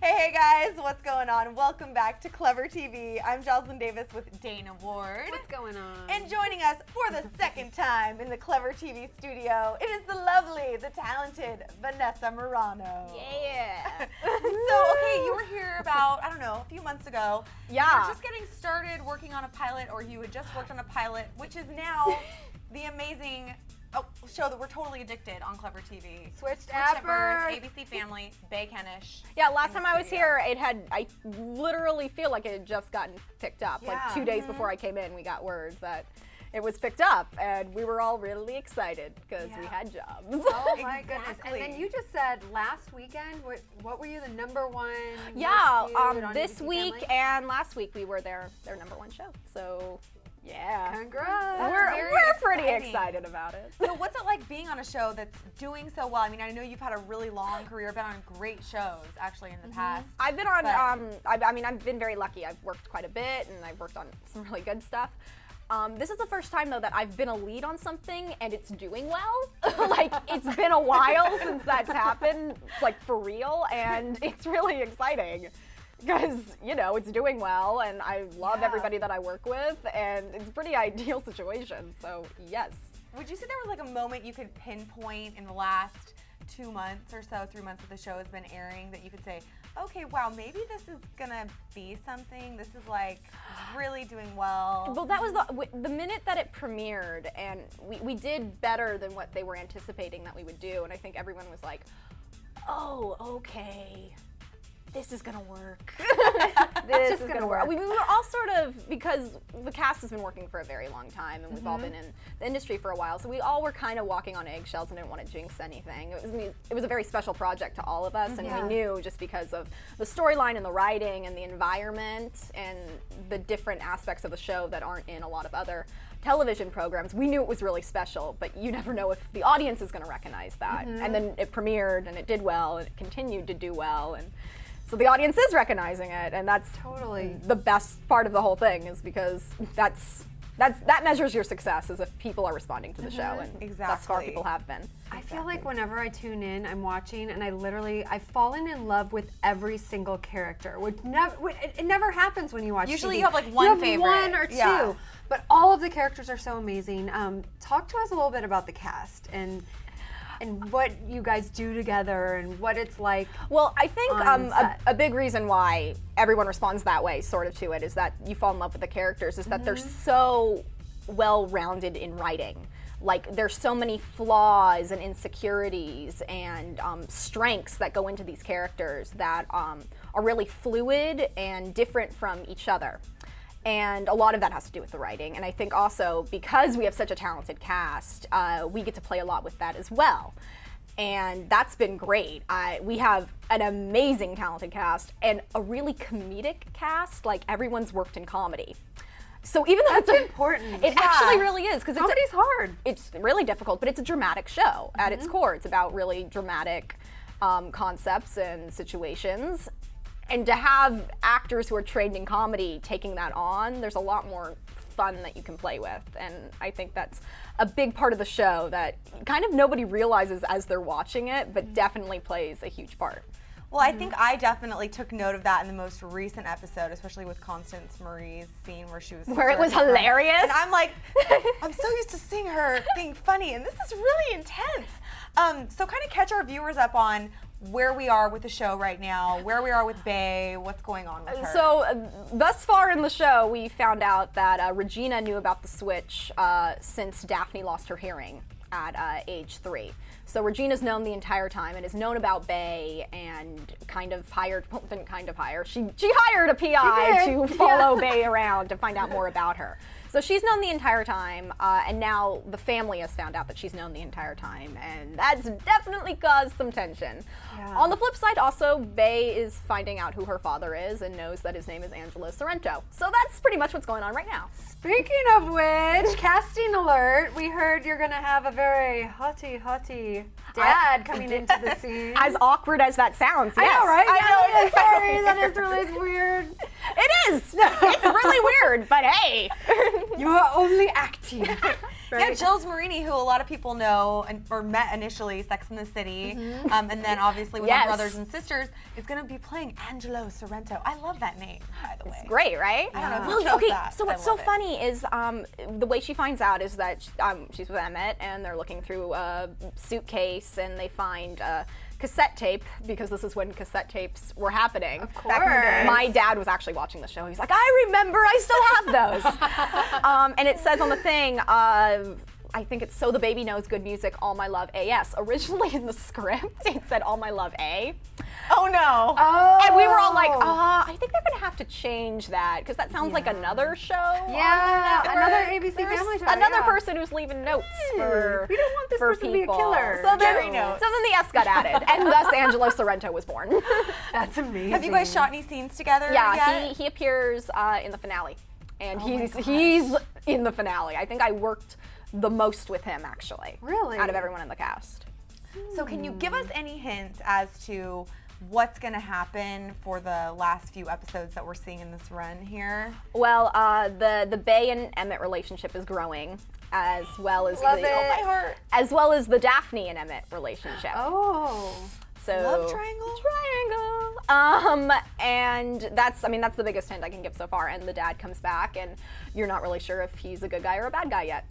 Hey guys, what's going on? Welcome back to Clever TV. I'm Joslyn Davis with Dana Ward. What's going on? And joining us for the second time in the Clever TV studio, it is the lovely, the talented Vanessa Marano. Yeah. You were here about, I don't know, a few months ago. Yeah. You were just getting started working on a pilot, or you had just worked on a pilot, which is now the amazing show that we're totally addicted on Clever TV. Switched at at Birth, ABC Family, Bay Kenish. Yeah, last time I was here, I literally feel like it had just gotten picked up. Yeah. Like 2 days before I came in, we got word that it was picked up, and we were all really excited because we had jobs. Oh my goodness. And then you just said last weekend, what were you, the number one? Yeah, most viewed on this ABC week Family? and last week we were their number one show. So, yeah. Congrats. We're pretty excited about it. So what's it like being on a show that's doing so well? I mean, I know you've had a really long career, been on great shows actually in the past. I've been on, But- I've been very lucky. I've worked quite a bit, and I've worked on some really good stuff. This is the first time, though, that I've been a lead on something, and it's doing well. Like, it's been a while since that's happened, like, for real, and it's really exciting. Because, you know, it's doing well, and I love everybody that I work with, and it's a pretty ideal situation, so yes. Would you say there was like a moment you could pinpoint in the last 2 months or so, 3 months that the show has been airing, that you could say, okay, wow, maybe this is gonna be something. This is like really doing well. Well, that was the minute that it premiered, and we did better than what they were anticipating that we would do, and I think everyone was like, oh, okay. This is gonna work. This is gonna work. We were all sort of, because the cast has been working for a very long time, and we've all been in the industry for a while, so we all were kind of walking on eggshells and didn't want to jinx anything. It was a very special project to all of us, and we knew, just because of the storyline and the writing and the environment and the different aspects of the show that aren't in a lot of other television programs, we knew it was really special, but you never know if the audience is going to recognize that. And then it premiered, and it did well, and it continued to do well, and so the audience is recognizing it, and that's Totally. the best part of the whole thing, is because that measures your success, is if people are responding to the show, and thus far people have been. I feel like whenever I tune in, I'm watching, and I've fallen in love with every single character. It never happens when you watch Usually TV. you have like one you have favorite. one or two, Yeah. but all of the characters are so amazing. Talk to us a little bit about the cast and what you guys do together and what it's like. Well, I think on set. a big reason why everyone responds that way, sort of, to it, is that you fall in love with the characters, is that they're so well-rounded in writing. Like, there's so many flaws and insecurities and strengths that go into these characters that are really fluid and different from each other. And a lot of that has to do with the writing. And I think also, because we have such a talented cast, we get to play a lot with that as well. And that's been great. We have an amazing talented cast and a really comedic cast. Like, everyone's worked in comedy. So even though That's important. It actually really is, because Comedy's hard. It's really difficult, but it's a dramatic show at its core. It's about really dramatic concepts and situations. And to have actors who are trained in comedy taking that on, there's a lot more fun that you can play with. And I think that's a big part of the show that kind of nobody realizes as they're watching it, but definitely plays a huge part. Well, I think I definitely took note of that in the most recent episode, especially with Constance Marie's scene where she was Where it was hysterical. hilarious. And I'm like, I'm so used to seeing her being funny, and this is really intense. So kind of catch our viewers up on where we are with the show right now, where we are with Bay, what's going on with her. So thus far in the show, we found out that Regina knew about the switch since Daphne lost her hearing at age 3. So Regina's known the entire time and has known about Bay, and didn't hire. She hired a PI to follow Bay around to find out more about her. So she's known the entire time, and now the family has found out that she's known the entire time, and that's definitely caused some tension. Yeah. On the flip side, also, Bay is finding out who her father is and knows that his name is Angelo Sorrento. So that's pretty much what's going on right now. Speaking of which, casting alert, we heard you're gonna have a very hottie dad coming into the scene. As awkward as that sounds, yes. I know, right? I know. Sorry, that is really weird. It is. It's really weird, but hey. You are only acting. right? Yeah, Joslyn Marini, who a lot of people know or met initially, Sex and the City, and then obviously with our brothers and sisters, is going to be playing Angelo Sorrento. I love that name, by the way. It's great, right? I don't know Well, who chose okay, that, so but I what's so love it. funny is the way she finds out is that she's with Emmett, and they're looking through a suitcase, and they find a cassette tape, because this is when cassette tapes were happening. Of course. My dad was actually watching the show. He's like, I remember, I still have those. And it says on the thing, I think it's So the Baby Knows Good Music, All My Love A.S. Originally in the script, it said All My Love A. Oh no. Oh. And we were all like, I think they're gonna have to change that, because that sounds like another show. Yeah, on the network. another ABC There's Family show. another yeah. person who's leaving notes for We don't want this for person to be a people. killer. So then, Jerry notes. so then the S got added, and thus Angelo Sorrento was born. That's amazing. Have you guys shot any scenes together Yeah, yet? he appears in the finale, and Oh my he's in the finale. I think I worked the most with him, actually. Really? Out of everyone in the cast. So can you give us any hints as to what's going to happen for the last few episodes that we're seeing in this run here? Well, the Bay and Emmett relationship is growing, as well as Love the it. My heart. as well as the Daphne and Emmett relationship. Oh. So Love triangle? And that's the biggest hint I can give so far. And the dad comes back, and you're not really sure if he's a good guy or a bad guy yet.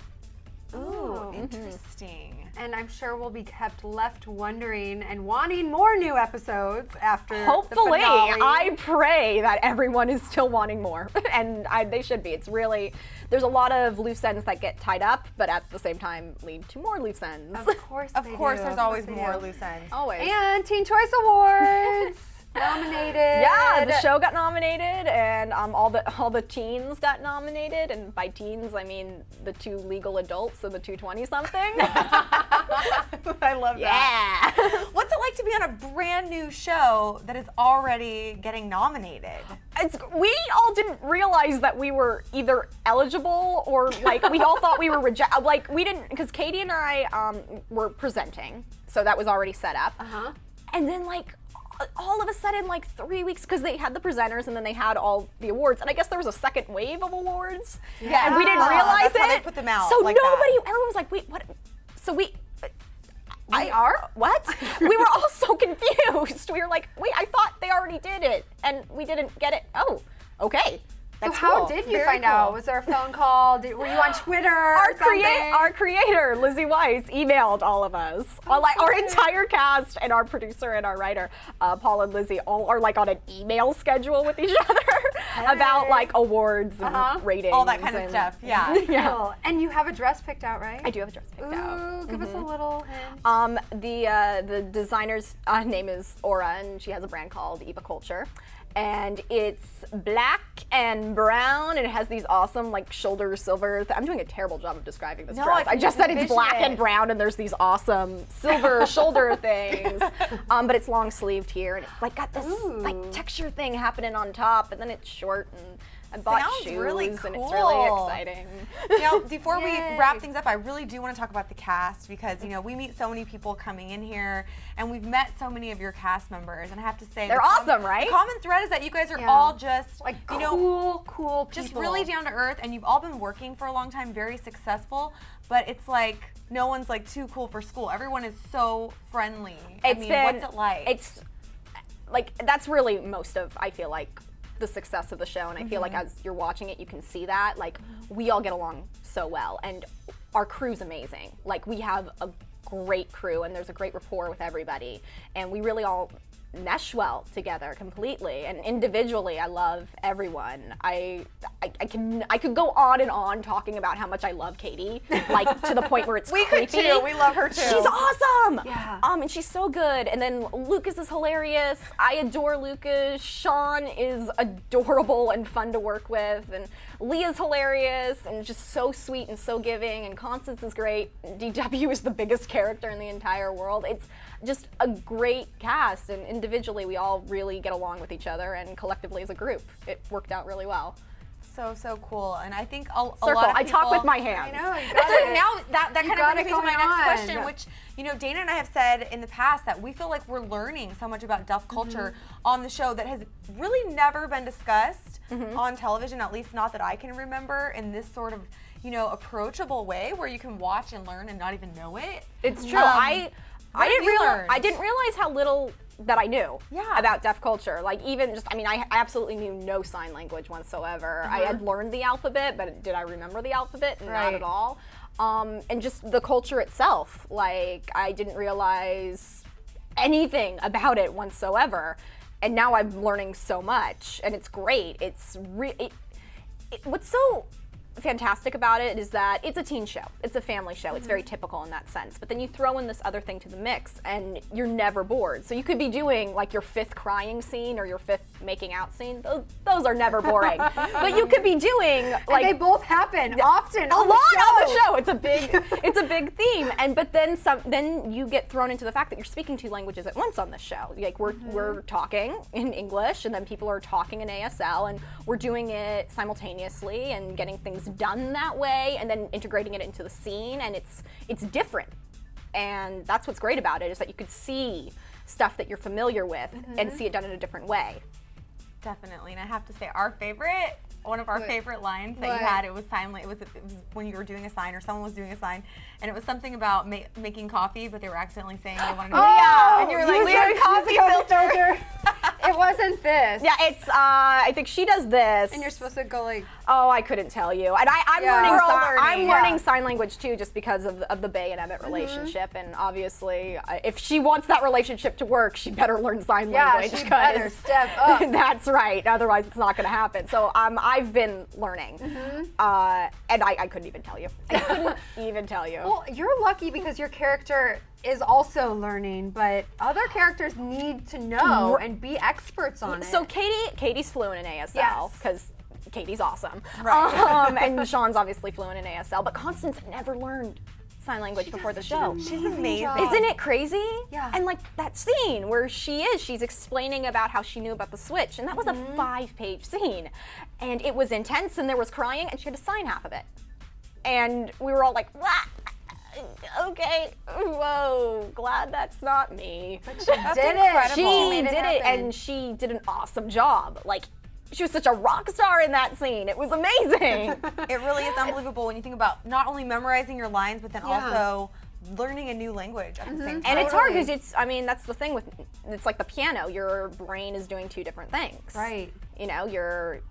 Ooh, interesting. And I'm sure we'll be kept left wondering and wanting more new episodes after Hopefully, the finale. I pray that everyone is still wanting more, and they should be. It's really, there's a lot of loose ends that get tied up, but at the same time lead to more loose ends. Of course, Of they course, do. there's Of always course they more do. loose ends. Always. And Teen Choice Awards nominated. Yeah, the show got nominated, and all the teens got nominated, and by teens I mean the 2 legal adults and the 2 20-something. I love that. Yeah. What's it like to be on a brand new show that is already getting nominated? We all didn't realize that we were either eligible or like we all thought we were rejected. Like we didn't, because Katie and I were presenting, so that was already set up. Uh-huh. And then like all of a sudden, like 3 weeks, because they had the presenters and then they had all the awards, and I guess there was a second wave of awards. Yeah. And we didn't Ah, realize that's it. how they put them out, So like nobody, that. everyone was like, wait, what? So we are? what? We were all so confused. We were like, wait, I thought they already did it, and we didn't get it. Oh, okay. So That's how cool. did you Very find cool. out? Was there a phone call? Were you on Twitter Our, or something? our creator, Lizzie Weiss, emailed all of us. Our entire cast and our producer and our writer, Paul and Lizzie, all are like on an email schedule with each other about like awards and ratings. All that kind of and- stuff. Yeah. Yeah. Cool. And you have a dress picked out, right? I do have a dress picked out. Ooh, give us a little hint. The designer's name is Aura, and she has a brand called Eva Culture. And it's black and brown, and it has these awesome like shoulder silver. I'm doing a terrible job of describing this No, dress. I I just said it's envision black it. and brown, and there's these awesome silver shoulder things. But it's long sleeved here, and it's like got this like texture thing happening on top, and then it's short. And I bought Sounds shoes, really and it's really cool. exciting. Now, before we Yay. wrap things up, I really do want to talk about the cast because, we meet so many people coming in here and we've met so many of your cast members. And I have to say, They're awesome, right? The common thread is that you guys are Yeah. all just, Like cool people. just really down to earth, and you've all been working for a long time, very successful, but it's like no one's like too cool for school. Everyone is so friendly. What's it like? It's like that's really most of, I feel like, the success of the show, and I feel like as you're watching it you can see that like we all get along so well, and our crew's amazing. Like we have a great crew, and there's a great rapport with everybody, and we really all mesh well together completely, and individually I love everyone. I could go on and on talking about how much I love Katie, like to the point where it's we creepy. could too. We love her too. She's awesome. Yeah. And she's so good. And then Lucas is hilarious. I adore Lucas. Sean is adorable and fun to work with. And Leah's hilarious and just so sweet and so giving. And Constance is great. DW is the biggest character in the entire world. It's just a great cast, and individually we all really get along with each other, and collectively as a group it worked out really well. So cool. And I think a lot Circle. of people, I talk with my hands. I know, you got So it. now that kind got of brings it me to my going next on. question, which, you know, Dana and I have said in the past that we feel like we're learning so much about deaf culture on the show that has really never been discussed on television, at least not that I can remember, in this sort of, you know, approachable way where you can watch and learn and not even know it. It's true. What I have you learned? didn't realize how little that I knew Yeah. about deaf culture. Like even just, I mean, I absolutely knew no sign language whatsoever. I had learned the alphabet, but did I remember the alphabet? Not Right. at all. And just the culture itself, like I didn't realize anything about it whatsoever. And now I'm learning so much, and it's great. It's what's so fantastic about it is that it's a teen show. It's a family show. It's very typical in that sense. But then you throw in this other thing to the mix and you're never bored. So you could be doing like your 5th crying scene or your 5th making out scene. Those are never boring. But you could be doing like And they both happen often a on lot the show. on the show. It's a big theme. But then you get thrown into the fact that you're speaking 2 languages at once on this show. Like we're talking in English and then people are talking in ASL and we're doing it simultaneously and getting things done that way and then integrating it into the scene, and it's different. And that's what's great about it, is that you could see stuff that you're familiar with and see it done in a different way. Definitely, and I have to say, one of our favorite lines that What? you had, it was when you were doing a sign or someone was doing a sign, and it was something about making coffee, but they were accidentally saying they wanted to make Oh, and you were like, use we have your a coffee filter. It wasn't this. Yeah, it's I think she does this. And you're supposed to go like, Oh, I couldn't tell you. And I'm Yeah. learning. We're all I'm learning, learning yeah. sign language too, just because of the Bay and Emmett relationship. And obviously, if she wants that relationship to work, she better learn sign yeah, language. she better 'cause step up. That's right. Otherwise, it's not going to happen. So I've been learning, and I couldn't even tell you. I couldn't even tell you. Well, you're lucky because your character is also learning, but other characters need to know and be experts on it. So Katie's fluent in ASL Yes. because Katie's awesome. Right. And Sean's obviously fluent in ASL, but Constance never learned sign language before the show. She's amazing. Isn't it crazy? Yeah. And like that scene where she's explaining about how she knew about the switch, and that was a 5-page scene. And it was intense, and there was crying, and she had to sign half of it. And we were all like, "Wah! Okay, whoa, glad that's not me." She did incredible. it. She made it did it, happen. and she did an awesome job. Like, she was such a rock star in that scene. It was amazing. It really is unbelievable when you think about not only memorizing your lines, but then Yeah. also learning a new language at the same time. And it's hard Totally. because that's the thing with, it's like the piano. Your brain is doing 2 different things. Right. You know, you're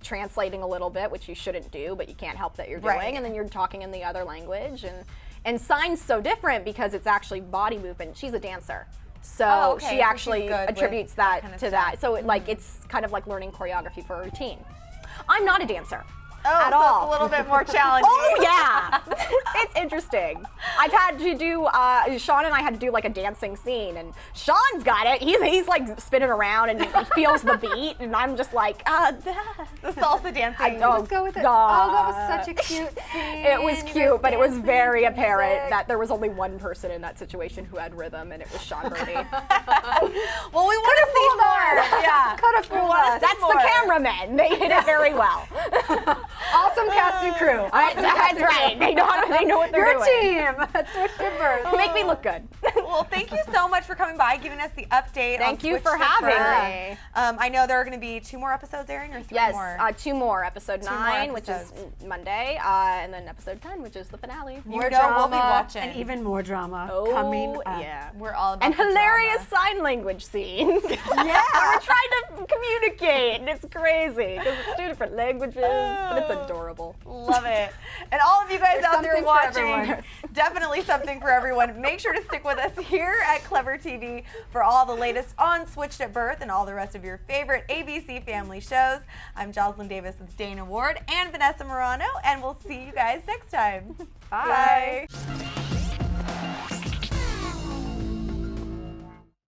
translating a little bit, which you shouldn't do, but you can't help that you're doing, Right. and then you're talking in the other language, and sign's so different because it's actually body movement. She's a dancer. So Oh, okay. So she she's actually good with attributes that that kind of to stuff. that. So it's kind of like learning choreography for a routine. I'm not a dancer. Oh, at so all. it's a little bit more challenging. Oh yeah, it's interesting. I've had to do Sean and I had to do like a dancing scene, and Sean's got it. He's like spinning around and he feels the beat, and I'm just like, The salsa dancing. Let's go with it. God. Oh, that was such a cute scene. It was You cute, guys but it was dancing very to apparent music. that there was only one person in that situation who had rhythm, and it was Sean Birdie. Well, we want to see fooled more. us. Yeah. Could have fooled us. That's the cameramen. They hit it very well. Awesome cast and crew. Awesome cast That's and right. They know what they're Your doing. team. That's what your birth. Make me look good. Well, thank you so much for coming by, giving us the update. Thank on you Switch for to having Birth. me. I know there are going to be 2 more episodes airing, or 3 Yes, more. 2 more. Episode 2 more 9, which is episodes. Monday, and then episode 10, which is the finale. You know we'll be watching. And even more drama Oh, coming up. yeah. We're all about And the hilarious drama. sign language scenes. Yeah. We're trying to communicate, and it's crazy because it's 2 different languages, but it's adorable. Love it. And all of you guys out there something for watching, everyone. definitely something for everyone. Make sure to stick with us here at Clever TV for all the latest on Switched at Birth and all the rest of your favorite ABC family shows. I'm Joslyn Davis with Dana Ward and Vanessa Marano, and we'll see you guys next time. Bye. Bye.